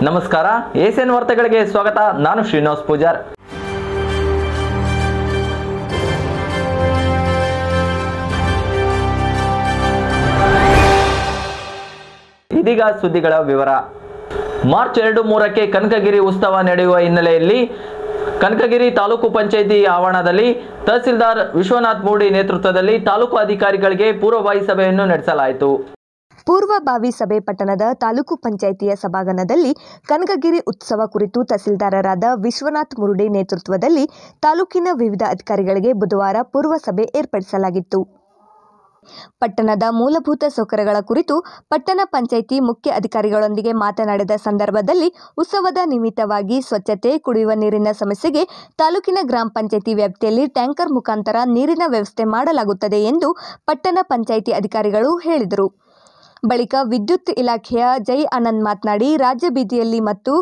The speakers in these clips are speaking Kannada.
ನಮಸ್ಕಾರ, ಎಸಿಎನ್ ವಾರ್ತೆಗಳಿಗೆ ಸ್ವಾಗತ. ನಾನು ಶ್ರೀನಿವಾಸ್ ಪೂಜಾರ್. ಇದೀಗ ಸುದ್ದಿಗಳ ವಿವರ. ಮಾರ್ಚ್ 2-3ಕ್ಕೆ ಕನಕಗಿರಿ ಉತ್ಸವ ನಡೆಯುವ ಹಿನ್ನೆಲೆಯಲ್ಲಿ ಕನಕಗಿರಿ ತಾಲೂಕು ಪಂಚಾಯಿತಿ ಆವರಣದಲ್ಲಿ ತಹಸೀಲ್ದಾರ್ ವಿಶ್ವನಾಥ್ ಮೂಡಿ ನೇತೃತ್ವದಲ್ಲಿ ತಾಲೂಕು ಅಧಿಕಾರಿಗಳಿಗೆ ಪೂರ್ವಭಾವಿ ಸಭೆಯನ್ನು ನಡೆಸಲಾಯಿತು. ಪೂರ್ವಭಾವಿ ಸಭೆ ಪಟ್ಟಣದ ತಾಲೂಕು ಪಂಚಾಯಿತಿಯ ಸಭಾಂಗಣದಲ್ಲಿ ಕನಕಗಿರಿ ಉತ್ಸವ ಕುರಿತು ತಹಸೀಲ್ದಾರರಾದ ವಿಶ್ವನಾಥ್ ಮುರುಡೆ ನೇತೃತ್ವದಲ್ಲಿ ತಾಲೂಕಿನ ವಿವಿಧ ಅಧಿಕಾರಿಗಳಿಗೆ ಬುಧವಾರ ಪೂರ್ವ ಸಭೆ ಏರ್ಪಡಿಸಲಾಗಿತ್ತು. ಪಟ್ಟಣದ ಮೂಲಭೂತ ಸೌಕರ್ಯಗಳ ಕುರಿತು ಪಟ್ಟಣ ಪಂಚಾಯಿತಿ ಮುಖ್ಯ ಅಧಿಕಾರಿಗಳೊಂದಿಗೆ ಮಾತನಾಡಿದ ಸಂದರ್ಭದಲ್ಲಿ ಉತ್ಸವದ ನಿಮಿತ್ತವಾಗಿ ಸ್ವಚ್ಛತೆ, ಕುಡಿಯುವ ನೀರಿನ ಸಮಸ್ಯೆಗೆ ತಾಲೂಕಿನ ಗ್ರಾಮ ಪಂಚಾಯಿತಿ ವ್ಯಾಪ್ತಿಯಲ್ಲಿ ಟ್ಯಾಂಕರ್ ಮುಖಾಂತರ ನೀರಿನ ವ್ಯವಸ್ಥೆ ಮಾಡಲಾಗುತ್ತದೆ ಎಂದು ಪಟ್ಟಣ ಪಂಚಾಯಿತಿ ಅಧಿಕಾರಿಗಳು ಹೇಳಿದರು. ಬಳಿಕ ವಿದ್ಯುತ್ ಇಲಾಖೆಯ ಜೈ ಆನಂದ್ ಮಾತನಾಡಿ, ರಾಜ್ಯ ಬೀದಿಯಲ್ಲಿ ಮತ್ತು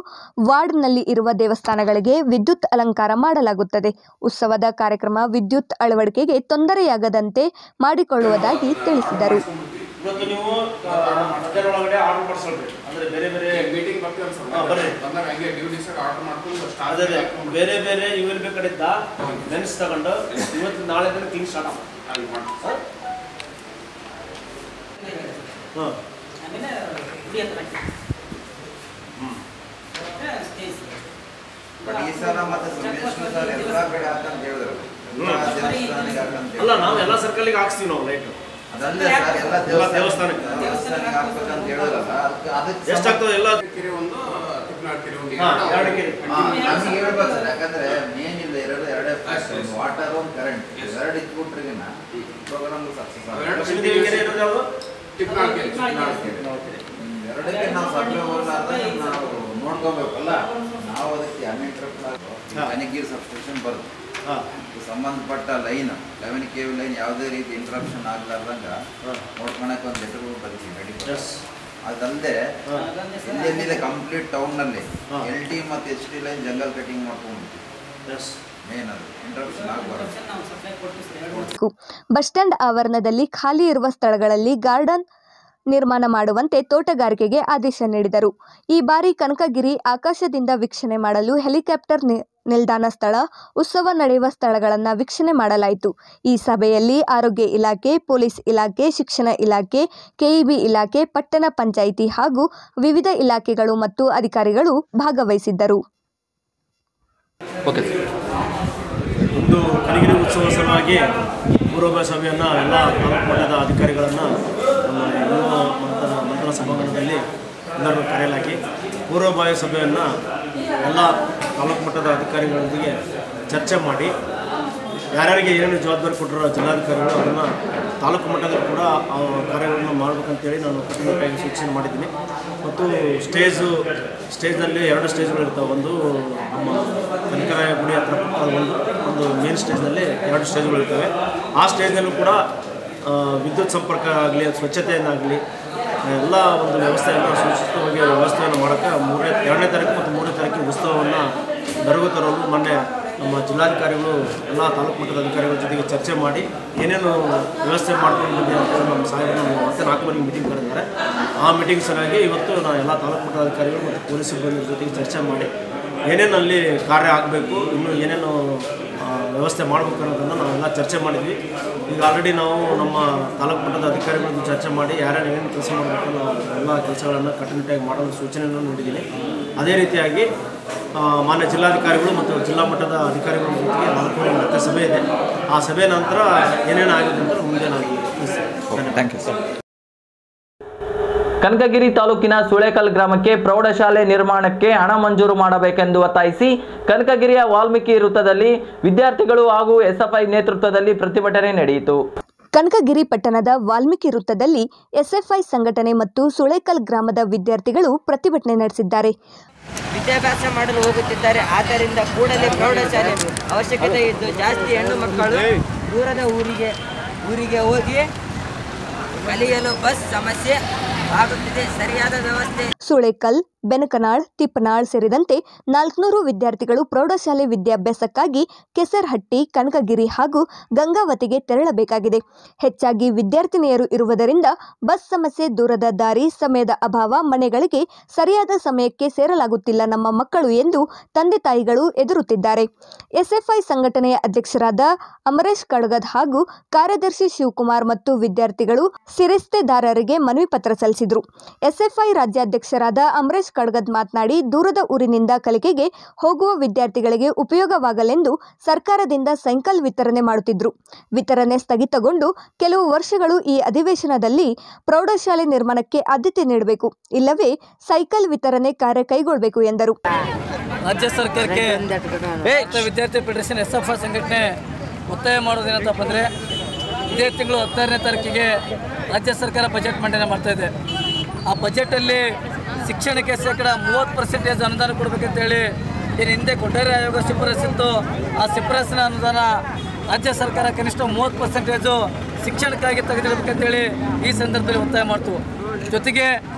ವಾರ್ಡ್ನಲ್ಲಿ ಇರುವ ದೇವಸ್ಥಾನಗಳಿಗೆ ವಿದ್ಯುತ್ ಅಲಂಕಾರ ಮಾಡಲಾಗುತ್ತದೆ. ಉತ್ಸವದ ಕಾರ್ಯಕ್ರಮ ವಿದ್ಯುತ್ ಅಳವಡಿಕೆಗೆ ತೊಂದರೆಯಾಗದಂತೆ ಮಾಡಿಕೊಳ್ಳುವುದಾಗಿ ತಿಳಿಸಿದರು. ಅಲ್ಲ, ನಾವು ಎಲ್ಲ ಸರ್ಕಲ್ಗೆ ಹಾಕ್ಸ್ತೀವಿ ನಾವು ಲೈಟ್. ಅದಲ್ಲದೆ ಸರ್ ಎಲ್ಲ ದೇವಸ್ಥಾನಕ್ಕೆ ಹಾಕ್ಬೇಕಂತ ಹೇಳಿದ್ರಲ್ಲ, ಅದಕ್ಕೆ ಎಷ್ಟಾಗ್ತದೆ? ಎಲ್ಲ ಕೆರೆ ಒಂದು ಕೆರೆ ಒಂದು ಎರಡು ಕೆರೆ ನಮಗೆ ಹೇಳ್ಬೇಕು ಸರ್. ಯಾಕಂದ್ರೆ ಮೇನ್ ಇಲ್ಲ ಎರಡೇ ವಾಟರ್ ಒಂದು ಕರೆಂಟ್ ಎರಡು ಇಟ್ಬಿಟ್ರಿಗಿನ ಪ್ರೋಗ್ರಾಮ್ ಸಕ್ಸಸ್ ಆಗುತ್ತೆ. ಎರಡಕ್ಕೆ ನಾವು ಸಪ್ಲೈ ಹೋಗ್ಲಾರ್ದ ನಾವು ನೋಡ್ಕೋಬೇಕಲ್ಲ. ನಾವು ಅದಕ್ಕೆ ಕನಕಗಿರಿ ಸಬ್ಸ್ಟೇಷನ್ ಬರುತ್ತೆ, ಸಂಬಂಧಪಟ್ಟ ಲೈನ್ 11 KV ಲೈನ್ ಯಾವುದೇ ರೀತಿ ಇಂಟ್ರಪ್ಷನ್ ಆಗ್ಲಾರ್ದಂಗ ನೋಡ್ಕೊಳಕ್ಕೆ ಒಂದು ಲೆಟರ್ ಬರ್ತೀವಿ ರೆಡಿ. ಅದಲ್ಲದೆ ಎಲ್ಲೆಲ್ಲಿದೆ ಕಂಪ್ಲೀಟ್ ಟೌನ್ನಲ್ಲಿ LT ಮತ್ತು HT ಲೈನ್ ಜಂಗಲ್ ಕಟಿಂಗ್ ಮಾಡ್ಕೊಂಡ್ಬಿಡ್ತೀವಿ. ಮೇನ್ ಅದು ಇಂಟ್ರಪ್ಷನ್ ಆಗಬಾರ್ದು. ಬಸ್ ಸ್ಟ್ಯಾಂಡ್ ಆವರಣದಲ್ಲಿ ಖಾಲಿ ಇರುವ ಸ್ಥಳಗಳಲ್ಲಿ ಗಾರ್ಡನ್ ನಿರ್ಮಾಣ ಮಾಡುವಂತೆ ತೋಟಗಾರಿಕೆಗೆ ಆದೇಶ ನೀಡಿದರು. ಈ ಬಾರಿ ಕನಕಗಿರಿ ಆಕಾಶದಿಂದ ವೀಕ್ಷಣೆ ಮಾಡಲು ಹೆಲಿಕಾಪ್ಟರ್ ನಿಲ್ದಾಣ ಸ್ಥಳ, ಉತ್ಸವ ನಡೆಯುವ ಸ್ಥಳಗಳನ್ನು ವೀಕ್ಷಣೆ ಮಾಡಲಾಯಿತು. ಈ ಸಭೆಯಲ್ಲಿ ಆರೋಗ್ಯ ಇಲಾಖೆ, ಪೊಲೀಸ್ ಇಲಾಖೆ, ಶಿಕ್ಷಣ ಇಲಾಖೆ, KEB ಇಲಾಖೆ, ಪಟ್ಟಣ ಪಂಚಾಯಿತಿ ಹಾಗೂ ವಿವಿಧ ಇಲಾಖೆಗಳು ಮತ್ತು ಅಧಿಕಾರಿಗಳು ಭಾಗವಹಿಸಿದ್ದರು. ಇಂದು ಕನಕಗಿರಿ ಉತ್ಸವ ಸಲುವಾಗಿ ಪೂರ್ವಭಾವಿ ಸಭೆಯನ್ನು ಎಲ್ಲ ತಾಲೂಕು ಮಟ್ಟದ ಅಧಿಕಾರಿಗಳನ್ನು ನಮ್ಮ ಯುವ ಮಂತ್ರಣ ಸಭಾಂಗಣದಲ್ಲಿ ಎಲ್ಲರೂ ಕರೆಯಲಾಗಿ ಪೂರ್ವಭಾವಿ ಸಭೆಯನ್ನು ಎಲ್ಲ ತಾಲೂಕು ಮಟ್ಟದ ಅಧಿಕಾರಿಗಳೊಂದಿಗೆ ಚರ್ಚೆ ಮಾಡಿ ಯಾರ್ಯಾರಿಗೆ ಏನೇನು ಜವಾಬ್ದಾರಿ ಕೊಟ್ಟರೋ ಜಿಲ್ಲಾಧಿಕಾರಿಗಳು ಅದನ್ನು ತಾಲೂಕು ಮಟ್ಟದಲ್ಲಿ ಕೂಡ ಆ ಕಾರ್ಯಗಳನ್ನು ಮಾಡಬೇಕಂತೇಳಿ ನಾನು ಕಟ್ಟುನಿಟ್ಟಾಗಿ ಸೂಚನೆ ಮಾಡಿದ್ದೀನಿ. ಮತ್ತು ಸ್ಟೇಜ್ನಲ್ಲಿ 2 ಸ್ಟೇಜ್ಗಳು ಇರ್ತವೆ. ಒಂದು ನಮ್ಮ ಕನಕರಾಯ ಗುಡಿ ಹತ್ರ ಒಂದು ಮೇನ್ ಸ್ಟೇಜ್ನಲ್ಲಿ 2 ಸ್ಟೇಜ್ಗಳು ಇರ್ತವೆ. ಆ ಸ್ಟೇಜ್ನಲ್ಲೂ ಕೂಡ ವಿದ್ಯುತ್ ಸಂಪರ್ಕ ಆಗಲಿ, ಸ್ವಚ್ಛತೆಯನ್ನಾಗಲಿ ಎಲ್ಲ ಒಂದು ವ್ಯವಸ್ಥೆಯನ್ನು ಸುರಕ್ಷಿತವಾಗಿ ವ್ಯವಸ್ಥೆಯನ್ನು ಮಾಡೋಕ್ಕೆ 2ನೇ ತಾರೀಕು ಮತ್ತು 3ನೇ ತಾರೀಕಿಗೆ ಉತ್ಸವವನ್ನು ಮೆರುಗು ತರಲು ಮೊನ್ನೆ ನಮ್ಮ ಜಿಲ್ಲಾಧಿಕಾರಿಗಳು ಎಲ್ಲ ತಾಲೂಕು ಮಟ್ಟದ ಅಧಿಕಾರಿಗಳ ಜೊತೆಗೆ ಚರ್ಚೆ ಮಾಡಿ ಏನೇನು ವ್ಯವಸ್ಥೆ ಮಾಡ್ಕೊಂಡು ಬಂದಿದೆ ಅಂತ ನಮ್ಮ ಸಾಹೇಬರು ಮತ್ತೆ 4 ಬಾರಿಗೆ ಮೀಟಿಂಗ್ ಕರೆದಿದ್ದಾರೆ. ಆ ಮೀಟಿಂಗ್ ಸಲುವಾಗಿ ಇವತ್ತು ನಾವು ಎಲ್ಲ ತಾಲೂಕು ಮಟ್ಟದ ಅಧಿಕಾರಿಗಳು ಮತ್ತು ಪೊಲೀಸ್ ಸಿಬ್ಬಂದಿ ಜೊತೆಗೆ ಚರ್ಚೆ ಮಾಡಿ ಏನೇನು ಅಲ್ಲಿ ಕಾರ್ಯ ಆಗಬೇಕು, ಇನ್ನೂ ಏನೇನು ವ್ಯವಸ್ಥೆ ಮಾಡಬೇಕು ಅನ್ನೋದನ್ನು ನಾವೆಲ್ಲ ಚರ್ಚೆ ಮಾಡಿದ್ವಿ. ಈಗ ಆಲ್ರೆಡಿ ನಾವು ನಮ್ಮ ತಾಲೂಕು ಮಟ್ಟದ ಅಧಿಕಾರಿಗಳನ್ನು ಚರ್ಚೆ ಮಾಡಿ ಯಾರ್ಯಾರು ಏನೇನು ಕೆಲಸ ಮಾಡಬೇಕು ನಾವು ಎಲ್ಲ ಕೆಲಸಗಳನ್ನು ಕಟ್ಟುನಿಟ್ಟಾಗಿ ಮಾಡಲು ಸೂಚನೆಯನ್ನು ನೀಡಿದ್ದೀನಿ. ಅದೇ ರೀತಿಯಾಗಿ ಮಾನ್ಯ ಜಿಲ್ಲಾಧಿಕಾರಿಗಳು ಮತ್ತು ಜಿಲ್ಲಾ ಮಟ್ಟದ ಅಧಿಕಾರಿಗಳ ಜೊತೆಗೆ 4 ಗಂಟೆ ಸಭೆ ಇದೆ. ಆ ಸಭೆ ನಂತರ ಏನೇನು ಆಗಿದೆ ಅಂತ ಮುಂದೆ ನಾವು ಥ್ಯಾಂಕ್ ಯು ಸರ್. ಕನಕಗಿರಿ ತಾಲೂಕಿನ ಸುಳೇಕಲ್ ಗ್ರಾಮಕ್ಕೆ ಪ್ರೌಢಶಾಲೆ ನಿರ್ಮಾಣಕ್ಕೆ ಹಣ ಮಂಜೂರು ಮಾಡಬೇಕೆಂದು ಒತ್ತಾಯಿಸಿ ಕನಕಗಿರಿಯ ವಾಲ್ಮೀಕಿ ವೃತ್ತದಲ್ಲಿ ವಿದ್ಯಾರ್ಥಿಗಳು ಹಾಗೂ SFI ನೇತೃತ್ವದಲ್ಲಿ ಪ್ರತಿಭಟನೆ ನಡೆಯಿತು. ಕನಕಗಿರಿ ಪಟ್ಟಣದ ವಾಲ್ಮೀಕಿ ವೃತ್ತದಲ್ಲಿ SFI ಸಂಘಟನೆ ಮತ್ತು ಸುಳೇಕಲ್ ಗ್ರಾಮದ ವಿದ್ಯಾರ್ಥಿಗಳು ಪ್ರತಿಭಟನೆ ನಡೆಸಿದ್ದಾರೆ. ವಿದ್ಯಾಭ್ಯಾಸ ಮಾಡಲು ಹೋಗುತ್ತಿದ್ದಾರೆ. ಆದ್ದರಿಂದ ಕೂಡಲೇ ಪ್ರೌಢಶಾಲೆ ಅವಶ್ಯಕತೆ ಇದ್ದು ಜಾಸ್ತಿ ಹೆಣ್ಣು ಮಕ್ಕಳು ದೂರದ ಊರಿಗೆ ಹೋಗಿ ಕಲಿಯಲು ಬಸ್ ಸಮಸ್ಯೆ ಆಗುತ್ತಿದೆ. ಸರಿಯಾದ ವ್ಯವಸ್ಥೆ. ಸುಳೇಕಲ್, ಬೆನಕನಾಳ್, ತಿಪ್ಪನಾಳ್ ಸೇರಿದಂತೆ 400 ವಿದ್ಯಾರ್ಥಿಗಳು ಪ್ರೌಢಶಾಲೆ ವಿದ್ಯಾಭ್ಯಾಸಕ್ಕಾಗಿ ಕೆಸರಹಟ್ಟಿ, ಕನಕಗಿರಿ ಹಾಗೂ ಗಂಗಾವತಿಗೆ ತೆರಳಬೇಕಾಗಿದೆ. ಹೆಚ್ಚಾಗಿ ವಿದ್ಯಾರ್ಥಿನಿಯರು ಇರುವುದರಿಂದ ಬಸ್ ಸಮಸ್ಯೆ, ದೂರದ ದಾರಿ, ಸಮಯದ ಅಭಾವ, ಮನೆಗಳಿಗೆ ಸರಿಯಾದ ಸಮಯಕ್ಕೆ ಸೇರಲಾಗುತ್ತಿಲ್ಲ ನಮ್ಮ ಮಕ್ಕಳು ಎಂದು ತಂದೆ ತಾಯಿಗಳು ಎದುರುತ್ತಿದ್ದಾರೆ. ಎಸ್ಎಫ್ಐ ಸಂಘಟನೆಯ ಅಧ್ಯಕ್ಷರಾದ ಅಮರೇಶ್ ಕಡಗದ್ ಹಾಗೂ ಕಾರ್ಯದರ್ಶಿ ಶಿವಕುಮಾರ್ ಮತ್ತು ವಿದ್ಯಾರ್ಥಿಗಳು ಶಿರಸ್ತೆದಾರರಿಗೆ ಮನವಿ ಪತ್ರ ಸಲ್ಲಿಸಿದರು. ಎಸ್ಎಫ್ಐ ರಾಜ್ಯಾಧ್ಯಕ್ಷರಾದ ಅಮರೇಶ್ ಕಡಗದ್ ಮಾತನಾಡಿ, ದೂರದ ಊರಿನಿಂದ ಕಲಿಕೆಗೆ ಹೋಗುವ ವಿದ್ಯಾರ್ಥಿಗಳಿಗೆ ಉಪಯೋಗವಾಗಲೆಂದು ಸರ್ಕಾರದಿಂದ ಸೈಕಲ್ ವಿತರಣೆ ಮಾಡುತ್ತಿದ್ದರು. ವಿತರಣೆ ಸ್ಥಗಿತಗೊಂಡು ಕೆಲವು ವರ್ಷಗಳು ಈ ಅಧಿವೇಶನದಲ್ಲಿ ಪ್ರೌಢಶಾಲೆ ನಿರ್ಮಾಣಕ್ಕೆ ಆದ್ಯತೆ ನೀಡಬೇಕು, ಇಲ್ಲವೇ ಸೈಕಲ್ ವಿತರಣೆ ಕಾರ್ಯ ಕೈಗೊಳ್ಳಬೇಕು ಎಂದರು. ರಾಜ್ಯ ಸರ್ಕಾರಕ್ಕೆ ವಿದ್ಯಾರ್ಥಿ ಫೆಡರೇಷನ್ ಎಸ್ಎಫ್ಐ ಸಂಘಟನೆ ಒತ್ತಾಯ ಮಾಡೋದೇನಂತಪ್ಪ ಅಂದರೆ, ಇದೇ ತಿಂಗಳು 16ನೇ ತಾರೀಕಿಗೆ ರಾಜ್ಯ ಸರ್ಕಾರ ಬಜೆಟ್ ಮಂಡನೆ ಮಾಡ್ತಾಯಿದೆ. ಆ ಬಜೆಟಲ್ಲಿ ಶಿಕ್ಷಣಕ್ಕೆ ಶೇಕಡ 30% ಅನುದಾನ ಕೊಡಬೇಕಂತೇಳಿ ಏನು ಹಿಂದೆ ಕೊಠಾರಿ ಆಯೋಗ ಶಿಫಾರಸ್ಸಿತ್ತು. ಆ ಶಿಫಾರಸ್ಸಿನ ಅನುದಾನ ರಾಜ್ಯ ಸರ್ಕಾರ ಕನಿಷ್ಠ 30% ಶಿಕ್ಷಣಕ್ಕಾಗಿ ತೆಗೆದಿಡಬೇಕಂತೇಳಿ ಈ ಸಂದರ್ಭದಲ್ಲಿ ಒತ್ತಾಯ ಮಾಡ್ತು. ಜೊತೆಗೆ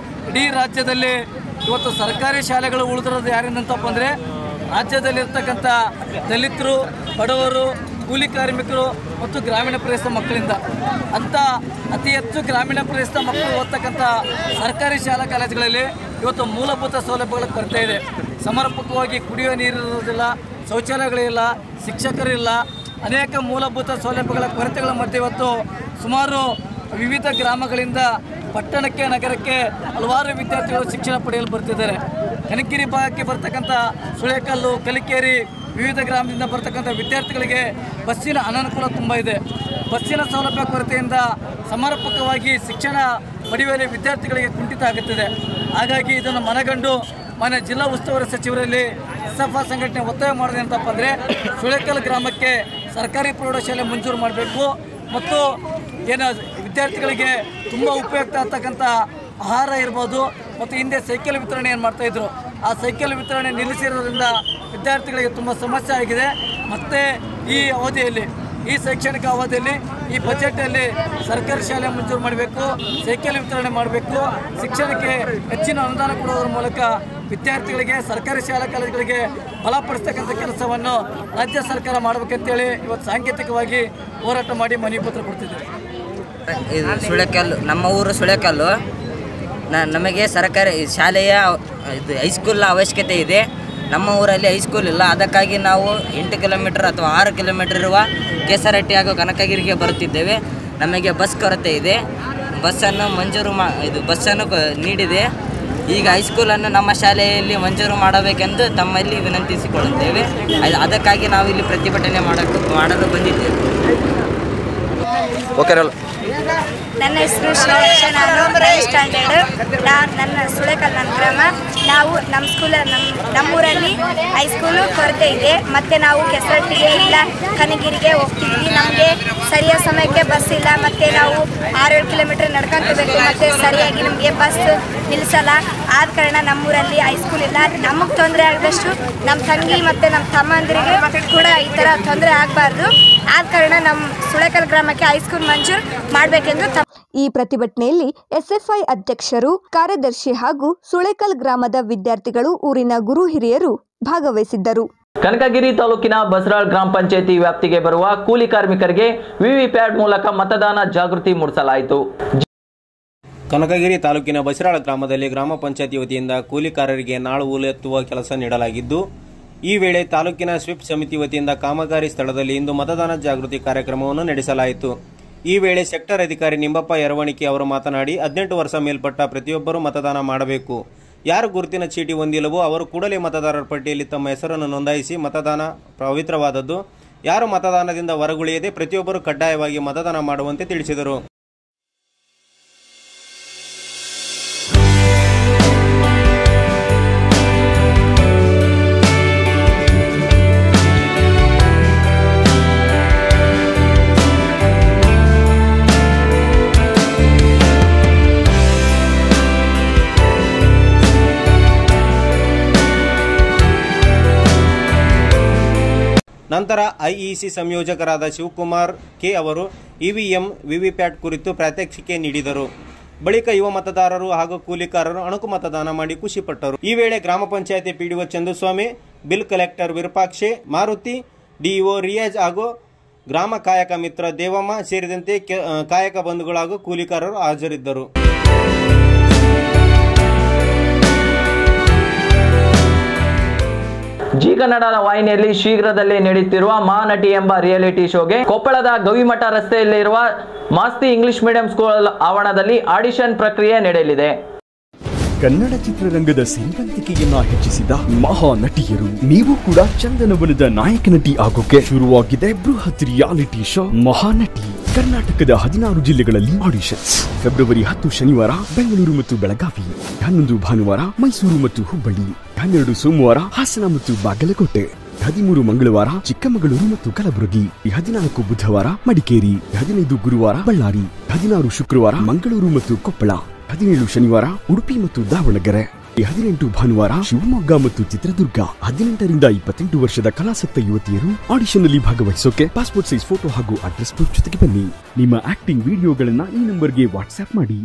ಇಡೀ ರಾಜ್ಯದಲ್ಲಿ ಇವತ್ತು ಸರ್ಕಾರಿ ಶಾಲೆಗಳು ಉಳಿದಿರೋದು ಯಾರಿಂದಂತಪ್ಪ ಅಂದರೆ, ರಾಜ್ಯದಲ್ಲಿರ್ತಕ್ಕಂಥ ದಲಿತರು, ಬಡವರು, ಕೂಲಿ ಕಾರ್ಮಿಕರು ಮತ್ತು ಗ್ರಾಮೀಣ ಪ್ರದೇಶದ ಮಕ್ಕಳಿಂದ. ಅಂಥ ಅತಿ ಹೆಚ್ಚು ಗ್ರಾಮೀಣ ಪ್ರದೇಶದ ಮಕ್ಕಳು ಓದ್ತಕ್ಕಂಥ ಸರ್ಕಾರಿ ಶಾಲಾ ಕಾಲೇಜುಗಳಲ್ಲಿ ಇವತ್ತು ಮೂಲಭೂತ ಸೌಲಭ್ಯಗಳ ಕೊರತೆ ಇದೆ. ಸಮರ್ಪಕವಾಗಿ ಕುಡಿಯುವ ನೀರಿರೋದಿಲ್ಲ, ಶೌಚಾಲಯಗಳಿಲ್ಲ, ಶಿಕ್ಷಕರಿಲ್ಲ, ಅನೇಕ ಮೂಲಭೂತ ಸೌಲಭ್ಯಗಳ ಕೊರತೆಗಳ ಮಧ್ಯೆ ಇವತ್ತು ಸುಮಾರು ವಿವಿಧ ಗ್ರಾಮಗಳಿಂದ ಪಟ್ಟಣಕ್ಕೆ, ನಗರಕ್ಕೆ ಹಲವಾರು ವಿದ್ಯಾರ್ಥಿಗಳು ಶಿಕ್ಷಣ ಪಡೆಯಲು ಬರ್ತಿದ್ದಾರೆ. ಕನಕಗಿರಿ ಭಾಗಕ್ಕೆ ಬರ್ತಕ್ಕಂಥ ಸುಳೇಕಲ್ಲು, ಕಲಿಕೇರಿ, ವಿವಿಧ ಗ್ರಾಮದಿಂದ ಬರ್ತಕ್ಕಂಥ ವಿದ್ಯಾರ್ಥಿಗಳಿಗೆ ಬಸ್ಸಿನ ಅನಾನುಕೂಲ ತುಂಬ ಇದೆ. ಬಸ್ಸಿನ ಸೌಲಭ್ಯ ಕೊರತೆಯಿಂದ ಸಮರ್ಪಕವಾಗಿ ಶಿಕ್ಷಣ ಪಡೆಯುವಲ್ಲಿ ವಿದ್ಯಾರ್ಥಿಗಳಿಗೆ ಕುಂಠಿತ ಆಗುತ್ತಿದೆ. ಹಾಗಾಗಿ ಇದನ್ನು ಮನಗಂಡು ಮಾನ್ಯ ಜಿಲ್ಲಾ ಉಸ್ತುವಾರಿ ಸಚಿವರಲ್ಲಿ ಎಸ್ಎಫ್ಐ ಸಂಘಟನೆ ಒತ್ತಾಯ ಮಾಡೋದು ಏನಂತಪ್ಪ ಅಂದರೆ, ಸುಳೇಕಲ್ ಗ್ರಾಮಕ್ಕೆ ಸರ್ಕಾರಿ ಪ್ರೌಢಶಾಲೆ ಮಂಜೂರು ಮಾಡಬೇಕು ಮತ್ತು ಏನು ವಿದ್ಯಾರ್ಥಿಗಳಿಗೆ ತುಂಬ ಉಪಯುಕ್ತ ಆಗ್ತಕ್ಕಂಥ ಆಹಾರ ಇರ್ಬೋದು ಮತ್ತು ಹಿಂದೆ ಸೈಕಲ್ ವಿತರಣೆ ಏನು ಮಾಡ್ತಾಯಿದ್ರು, ಆ ಸೈಕಲ್ ವಿತರಣೆ ನಿಲ್ಲಿಸಿರೋದ್ರಿಂದ ವಿದ್ಯಾರ್ಥಿಗಳಿಗೆ ತುಂಬ ಸಮಸ್ಯೆ ಆಗಿದೆ. ಮತ್ತು ಈ ಅವಧಿಯಲ್ಲಿ, ಈ ಶೈಕ್ಷಣಿಕ ಅವಧಿಯಲ್ಲಿ ಈ ಬಜೆಟಲ್ಲಿ ಸರ್ಕಾರಿ ಶಾಲೆ ಮಂಜೂರು ಮಾಡಬೇಕು, ಸೈಕಲ್ ವಿತರಣೆ ಮಾಡಬೇಕು, ಶಿಕ್ಷಣಕ್ಕೆ ಹೆಚ್ಚಿನ ಅನುದಾನ ಕೊಡೋದ್ರ ಮೂಲಕ ವಿದ್ಯಾರ್ಥಿಗಳಿಗೆ, ಸರ್ಕಾರಿ ಶಾಲಾ ಕಾಲೇಜುಗಳಿಗೆ ಬಲಪಡಿಸ್ತಕ್ಕಂಥ ಕೆಲಸವನ್ನು ರಾಜ್ಯ ಸರ್ಕಾರ ಮಾಡಬೇಕಂತೇಳಿ ಇವತ್ತು ಸಾಂಕೇತಿಕವಾಗಿ ಹೋರಾಟ ಮಾಡಿ ಮನವಿ ಪತ್ರ ಕೊಡ್ತಿದ್ದಾರೆ. ಇದು ಸುಳೇಕಲ್ಲು, ನಮ್ಮ ಊರು ಸುಳೇಕಲ್ಲು. ನಮಗೆ ಸರ್ಕಾರಿ ಶಾಲೆಯ ಇದು ಹೈಸ್ಕೂಲ್ನ ಅವಶ್ಯಕತೆ ಇದೆ. ನಮ್ಮ ಊರಲ್ಲಿ ಹೈಸ್ಕೂಲ್ ಇಲ್ಲ. ಅದಕ್ಕಾಗಿ ನಾವು 8 ಕಿಲೋಮೀಟರ್ ಅಥವಾ 6 ಕಿಲೋಮೀಟರ್ ಇರುವ ಕೆಸರಹಟ್ಟಿ ಹಾಗೂ ಕನಕಗಿರಿಗೆ ಬರುತ್ತಿದ್ದೇವೆ. ನಮಗೆ ಬಸ್ ಕೊರತೆ ಇದೆ. ಬಸ್ಸನ್ನು ಮಂಜೂರು ಬಸ್ಸನ್ನು ನೀಡಿದೆ. ಈಗ ಹೈಸ್ಕೂಲನ್ನು ನಮ್ಮ ಶಾಲೆಯಲ್ಲಿ ಮಂಜೂರು ಮಾಡಬೇಕೆಂದು ತಮ್ಮಲ್ಲಿ ವಿನಂತಿಸಿಕೊಳ್ಳುತ್ತೇವೆ. ಅದಕ್ಕಾಗಿ ನಾವು ಇಲ್ಲಿ ಪ್ರತಿಭಟನೆ ಮಾಡಲು ಬಂದಿದ್ದೇವೆ. ನನ್ನ ಹೆಸರು ಶ್ರೀಲಕ್ಷ, ನಾನು 9th ಸ್ಟ್ಯಾಂಡರ್ಡ್. ನನ್ನ ಸುಳೇಕಲ್ ನನ್ನ ಗ್ರಾಮ. ನಾವು ನಮ್ಮ ಸ್ಕೂಲ ನಮ್ಮೂರಲ್ಲಿ ಹೈಸ್ಕೂಲು ಕೊರತೆ ಇದೆ. ಮತ್ತು ನಾವು ಕೆಸರಟ್ಟಿಗೆ ಇಲ್ಲ ಕನಗಿರಿಗೆ ಹೋಗ್ತಿದ್ವಿ. ನಮಗೆ ಸರಿಯಾದ ಸಮಯಕ್ಕೆ ಬಸ್ ಇಲ್ಲ. ಮತ್ತು ನಾವು 6-7 ಕಿಲೋಮೀಟರ್ ನಡ್ಕೊಂತಬೇಕು. ಮತ್ತು ಸರಿಯಾಗಿ ನಮಗೆ ಬಸ್ ನಿಲ್ಲಿಸಲ್ಲ. ಆದ ಕಾರಣ ನಮ್ಮೂರಲ್ಲಿ ಹೈಸ್ಕೂಲ್ ಇಲ್ಲ. ನಮಗೆ ತೊಂದರೆ ಆಗದಷ್ಟು ನಮ್ಮ ತಂಗಿ ಮತ್ತು ನಮ್ಮ ತಮ್ಮಂದಿರಿಗೆ ಕೂಡ ಈ ಥರ ತೊಂದರೆ ಆಗಬಾರ್ದು. ಆದ ಕಾರಣ ನಮ್ಮ ಸುಳೇಕಲ್ ಗ್ರಾಮಕ್ಕೆ ಹೈಸ್ಕೂಲ್ ಮಂಜೂರು ಮಾಡಬೇಕೆಂದು ಈ ಪ್ರತಿಭಟನೆಯಲ್ಲಿ ಎಸ್ಎಫ್ಐ ಅಧ್ಯಕ್ಷರು, ಕಾರ್ಯದರ್ಶಿ ಹಾಗೂ ಸುಳೇಕಲ್ ಗ್ರಾಮದ ವಿದ್ಯಾರ್ಥಿಗಳು, ಊರಿನ ಗುರು ಹಿರಿಯರು ಭಾಗವಹಿಸಿದ್ದರು. ಕನಕಗಿರಿ ತಾಲೂಕಿನ ಬಸರಾಳ್ ಗ್ರಾಮ ಪಂಚಾಯಿತಿ ವ್ಯಾಪ್ತಿಗೆ ಬರುವ ಕೂಲಿ ಕಾರ್ಮಿಕರಿಗೆ ವಿವಿಪ್ಯಾಟ್ ಮೂಲಕ ಮತದಾನ ಜಾಗೃತಿ ಮೂಡಿಸಲಾಯಿತು. ಕನಕಗಿರಿ ತಾಲೂಕಿನ ಬಸರಾಳ ಗ್ರಾಮದಲ್ಲಿ ಗ್ರಾಮ ಪಂಚಾಯಿತಿ ವತಿಯಿಂದ ಕೂಲಿಕಾರರಿಗೆ ನಾಳು ಹೂಳೆತ್ತುವ ಕೆಲಸ ನೀಡಲಾಗಿದ್ದು, ಈ ವೇಳೆ ತಾಲೂಕಿನ ಸ್ವಿಪ್ ಸಮಿತಿ ವತಿಯಿಂದ ಕಾಮಗಾರಿ ಸ್ಥಳದಲ್ಲಿ ಇಂದು ಮತದಾನ ಜಾಗೃತಿ ಕಾರ್ಯಕ್ರಮವನ್ನು ನಡೆಸಲಾಯಿತು. ಈ ವೇಳೆ ಸೆಕ್ಟರ್ ಅಧಿಕಾರಿ ನಿಂಬಪ್ಪ ಯರವಣಿಕೆ ಅವರು ಮಾತನಾಡಿ, 18 ವರ್ಷ ಮೇಲ್ಪಟ್ಟ ಪ್ರತಿಯೊಬ್ಬರೂ ಮತದಾನ ಮಾಡಬೇಕು. ಯಾರು ಗುರುತಿನ ಚೀಟಿ ಹೊಂದಿಲ್ಲವೋ ಅವರು ಕೂಡಲೇ ಮತದಾರರ ಪಟ್ಟಿಯಲ್ಲಿ ತಮ್ಮ ಹೆಸರನ್ನು ನೋಂದಾಯಿಸಿ. ಮತದಾನ ಪವಿತ್ರವಾದದ್ದು. ಯಾರು ಮತದಾನದಿಂದ ಹೊರಗುಳಿಯದೆ ಪ್ರತಿಯೊಬ್ಬರೂ ಕಡ್ಡಾಯವಾಗಿ ಮತದಾನ ಮಾಡುವಂತೆ ತಿಳಿಸಿದರು. ನಂತರ ಐಇಸಿ ಸಂಯೋಜಕರಾದ ಶಿವಕುಮಾರ್ ಕೆ ಅವರು ಇವಿಎಂ ವಿವಿಪ್ಯಾಟ್ ಕುರಿತು ಪ್ರಾತ್ಯಕ್ಷಿಕೆ ನೀಡಿದರು. ಬಳಿಕ ಯುವ ಮತದಾರರು ಹಾಗೂ ಕೂಲಿಕಾರರು ಅಣುಕು ಮತದಾನ ಮಾಡಿ ಖುಷಿಪಟ್ಟರು. ಈ ವೇಳೆ ಗ್ರಾಮ ಪಂಚಾಯತಿ PDO Chanduswami, bill collector Virupakshe, Maruti, DEO Riyaz ಹಾಗೂ ಗ್ರಾಮ ಕಾಯಕ ಮಿತ್ರ ದೇವಮ್ಮ ಸೇರಿದಂತೆ ಕಾಯಕ ಬಂಧುಗಳು ಹಾಗೂ ಕೂಲಿಕಾರರು ಹಾಜರಿದ್ದರು. ಜಿ ಕನ್ನಡದ ವಾಹಿನಿಯಲ್ಲಿ ಶೀಘ್ರದಲ್ಲೇ ನಡೆಯುತ್ತಿರುವ ಮಹಾನಟಿ ಎಂಬ ರಿಯಾಲಿಟಿ ಶೋಗೆ ಕೊಪ್ಪಳದ ಗವಿಮಠ ರಸ್ತೆಯಲ್ಲಿರುವ ಮಾಸ್ತಿ ಇಂಗ್ಲಿಷ್ ಮೀಡಿಯಂ ಸ್ಕೂಲ್ ಆವರಣದಲ್ಲಿ ಆಡಿಷನ್ ಪ್ರಕ್ರಿಯೆ ನಡೆಯಲಿದೆ. ಕನ್ನಡ ಚಿತ್ರರಂಗದ ಸಿರಿವಂತಿಕೆಯನ್ನ ಹೆಚ್ಚಿಸಿದ ಮಹಾನಟಿಯರು. ನೀವು ಕೂಡ ಚಂದನವನದ ನಾಯಕ ನಟಿ ಆಗೋಕೆ ಶುರುವಾಗಿದೆ ಬೃಹತ್ ರಿಯಾಲಿಟಿ ಶೋ ಮಹಾನಟಿ. ಕರ್ನಾಟಕದ 16 ಜಿಲ್ಲೆಗಳಲ್ಲಿ ಆಡಿಷನ್ಸ್. ಫೆಬ್ರವರಿ 10 ಶನಿವಾರ ಬೆಂಗಳೂರು ಮತ್ತು ಬೆಳಗಾವಿ, 11 ಭಾನುವಾರ ಮೈಸೂರು ಮತ್ತು ಹುಬ್ಬಳ್ಳಿ, 12 ಸೋಮವಾರ ಹಾಸನ ಮತ್ತು ಬಾಗಲಕೋಟೆ, 13 ಮಂಗಳವಾರ ಚಿಕ್ಕಮಗಳೂರು ಮತ್ತು ಕಲಬುರಗಿ, 14 ಬುಧವಾರ ಮಡಿಕೇರಿ, 15 ಗುರುವಾರ ಬಳ್ಳಾರಿ, 16 ಶುಕ್ರವಾರ ಮಂಗಳೂರು ಮತ್ತು ಕೊಪ್ಪಳ, 17 ಶನಿವಾರ ಉಡುಪಿ ಮತ್ತು ದಾವಣಗೆರೆ, 18 ಭಾನುವಾರ ಶಿವಮೊಗ್ಗ ಮತ್ತು ಚಿತ್ರದುರ್ಗ. 18ರಿಂದ 28 ವರ್ಷದ ಕಲಾಸಕ್ತ ಯುವತಿಯರು ಆಡಿಷನ್ ಅಲ್ಲಿ ಭಾಗವಹಿಸೋಕೆ ಪಾಸ್ಪೋರ್ಟ್ ಸೈಜ್ ಫೋಟೋ ಹಾಗೂ ಅಡ್ರೆಸ್ ಪ್ರೂಫ್ ಜೊತೆಗೆ ಬನ್ನಿ. ನಿಮ್ಮ ಆಕ್ಟಿಂಗ್ ವಿಡಿಯೋಗಳನ್ನ ಈ ನಂಬರ್ಗೆ ವಾಟ್ಸ್ಆಪ್ ಮಾಡಿ.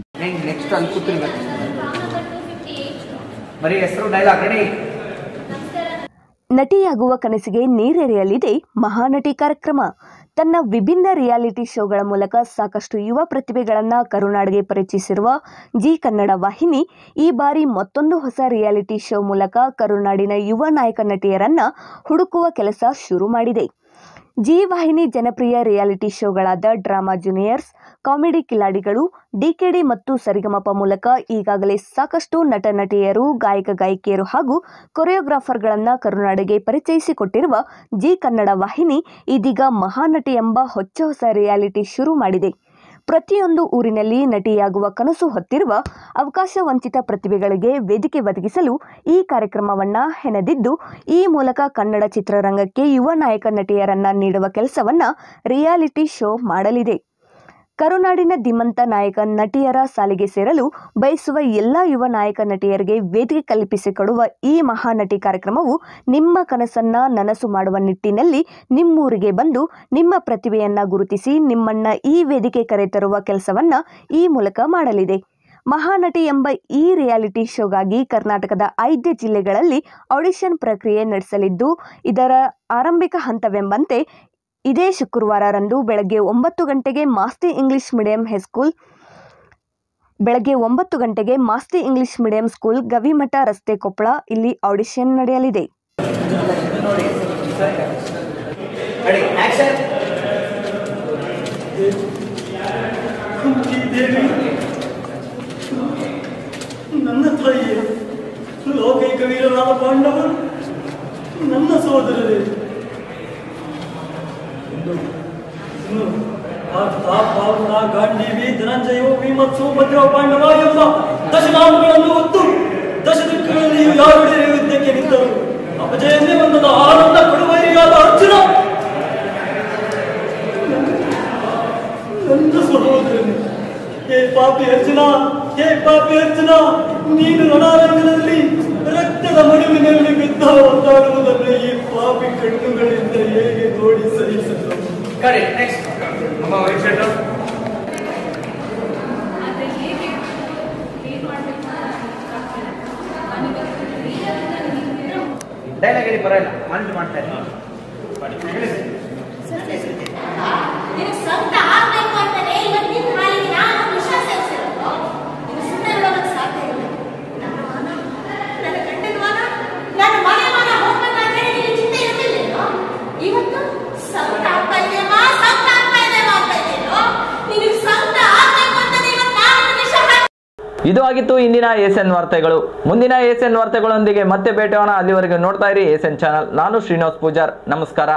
ನೆಕ್ಸ್ಟ್ ಅಲ್ಲಿ ಕೂತಿರ್ಬೇಕು. ಬರೀ ಹೆಸರು ಡೈಲಾಗ್ ರೆಡಿ. ನಟಿಯಾಗುವ ಕನಸಿಗೆ ನೀರೆರೆಯಲಿದೆ ಮಹಾನಟಿ ಕಾರ್ಯಕ್ರಮ. ತನ್ನ ವಿಭಿನ್ನ ರಿಯಾಲಿಟಿ ಶೋಗಳ ಮೂಲಕ ಸಾಕಷ್ಟು ಯುವ ಪ್ರತಿಭೆಗಳನ್ನು ಕರುನಾಡಿಗೆ ಪರಿಚಯಿಸಿರುವ ಜಿ ಕನ್ನಡ ವಾಹಿನಿ ಈ ಬಾರಿ ಮತ್ತೊಂದು ಹೊಸ ರಿಯಾಲಿಟಿ ಶೋ ಮೂಲಕ ಕರುನಾಡಿನ ಯುವ ನಾಯಕ ನಟಿಯರನ್ನ ಹುಡುಕುವ ಕೆಲಸ ಶುರು ಮಾಡಿದೆ. ಜಿ ವಾಹಿನಿ ಜನಪ್ರಿಯ ರಿಯಾಲಿಟಿ ಶೋಗಳಾದ ಡ್ರಾಮಾ ಜೂನಿಯರ್ಸ್, ಕಾಮಿಡಿ ಕಿಲಾಡಿಗಳು, ಡಿಕೆಡಿ ಮತ್ತು ಸರಿಗಮಪ ಮೂಲಕ ಈಗಾಗಲೇ ಸಾಕಷ್ಟು ನಟ ನಟಿಯರು, ಗಾಯಕ ಗಾಯಕಿಯರು ಹಾಗೂ ಕೊರಿಯೋಗ್ರಾಫರ್ಗಳನ್ನು ಕರುನಾಡಿಗೆ ಪರಿಚಯಿಸಿಕೊಟ್ಟಿರುವ ಜಿ ಕನ್ನಡ ವಾಹಿನಿ ಇದೀಗ ಮಹಾನಟಿ ಎಂಬ ಹೊಸ ರಿಯಾಲಿಟಿ ಶುರು ಮಾಡಿದೆ. ಪ್ರತಿಯೊಂದು ಊರಿನಲ್ಲಿ ನಟಿಯಾಗುವ ಕನಸು ಹೊತ್ತಿರುವ ಅವಕಾಶ ವಂಚಿತ ಪ್ರತಿಭೆಗಳಿಗೆ ವೇದಿಕೆ ಒದಗಿಸಲು ಈ ಕಾರ್ಯಕ್ರಮವನ್ನು ಹೆಣೆದಿದ್ದು, ಈ ಮೂಲಕ ಕನ್ನಡ ಚಿತ್ರರಂಗಕ್ಕೆ ಯುವ ನಾಯಕ ನಟಿಯರನ್ನ ನೀಡುವ ಕೆಲಸವನ್ನ ರಿಯಾಲಿಟಿ ಶೋ ಮಾಡಲಿದೆ. ಕರುನಾಡಿನ ಧೀಮಂತ ನಾಯಕ ನಟಿಯರ ಸಾಲಿಗೆ ಸೇರಲು ಬಯಸುವ ಎಲ್ಲ ಯುವ ನಾಯಕ ನಟಿಯರಿಗೆ ವೇದಿಕೆ ಕಲ್ಪಿಸಿಕೊಡುವ ಈ ಮಹಾನಟಿ ಕಾರ್ಯಕ್ರಮವು ನಿಮ್ಮ ಕನಸನ್ನ ನನಸು ಮಾಡುವ ನಿಟ್ಟಿನಲ್ಲಿ ನಿಮ್ಮೂರಿಗೆ ಬಂದು ನಿಮ್ಮ ಪ್ರತಿಭೆಯನ್ನ ಗುರುತಿಸಿ ನಿಮ್ಮನ್ನ ಈ ವೇದಿಕೆ ಕರೆತರುವ ಕೆಲಸವನ್ನ ಈ ಮೂಲಕ ಮಾಡಲಿದೆ. ಮಹಾನಟಿ ಎಂಬ ಈ ರಿಯಾಲಿಟಿ ಶೋಗಾಗಿ ಕರ್ನಾಟಕದ 5 ಜಿಲ್ಲೆಗಳಲ್ಲಿ ಆಡಿಷನ್ ಪ್ರಕ್ರಿಯೆ ನಡೆಸಲಿದ್ದು, ಇದರ ಆರಂಭಿಕ ಹಂತವೆಂಬಂತೆ ಇದೇ ಶುಕ್ರವಾರರಂದು ಬೆಳಗ್ಗೆ 9 ಗಂಟೆಗೆ ಮಾಸ್ತಿ ಇಂಗ್ಲಿಷ್ ಮೀಡಿಯಂ ಹೈಸ್ಕೂಲ್ ಬೆಳಗ್ಗೆ 9 ಗಂಟೆಗೆ Masti English medium school Gavimath ರಸ್ತೆ ಕೊಪ್ಪಳ ಇಲ್ಲಿ ಆಡಿಷನ್ ನಡೆಯಲಿದೆ. ನನ್ನ ತಾಯಿಯೇ, ಲೋಕೈಕ ವೀರರಾದ ಪಾಂಡವರು ನನ್ನ ಸಹೋದರರೇ, ಗಾಂಡೀವಿ ಧನಂಜಯ ಭೀಮತ್ಸು ಭದ್ರ ಪಾಂಡವ ಎಂಬ ದಶನಾಮಗಳನ್ನು ಹೊತ್ತು ದಶದಿಕ್ಕುಗಳಲ್ಲಿ ಯಾರು ಯುದ್ಧಕ್ಕೆ ನಿಂತರು. ಅಪಜಯನ್ನೇ ಒಂದದ ಆನಂದ ಪಡುವರಿಯಾದ ಅರ್ಜುನ ನನ್ನ ಸಹೋದರನೇ. ಹೇ ಪಾಪಿ ಅರ್ಜುನ, ಹೇ ಪಾಪಿ ಅರ್ಜುನ, ನೀನು ರಣರಂಗದಲ್ಲಿ ರಕ್ತದ ಮಡುವಿನಲ್ಲಿ ಬಿದ್ದ ಒದ್ದಾಡುವುದನ್ನು ಈ ಪಾಪಿ ಕಣ್ಣುಗಳಿಂದ ಹೇಗೆ ನೋಡಿ ಸಹಿಸಲು? ಡೈಲಾಗ್ ಹೇಳಿ ಬರಲ್ಲ, ಮಾನಿಟರ್ ಮಾಡ್ತಾ ಇದ್ದೀನಿ. ಇದು ಆಗಿತ್ತು ಇಂದಿನ ಎಸ್ಎನ್ ವಾರ್ತೆಗಳು. ಮುಂದಿನ ಎಸ್ಎನ್ ವಾರ್ತೆಗಳೊಂದಿಗೆ ಮತ್ತೆ ಭೇಟಿಯಾಗೋಣ. ಅಲ್ಲಿವರೆಗೂ ನೋಡ್ತಾ ಇರಿ ಎಸ್ಎನ್ ಚಾನಲ್. ನಾನು ಶ್ರೀನಿವಾಸ್ ಪೂಜಾರ್. ನಮಸ್ಕಾರ.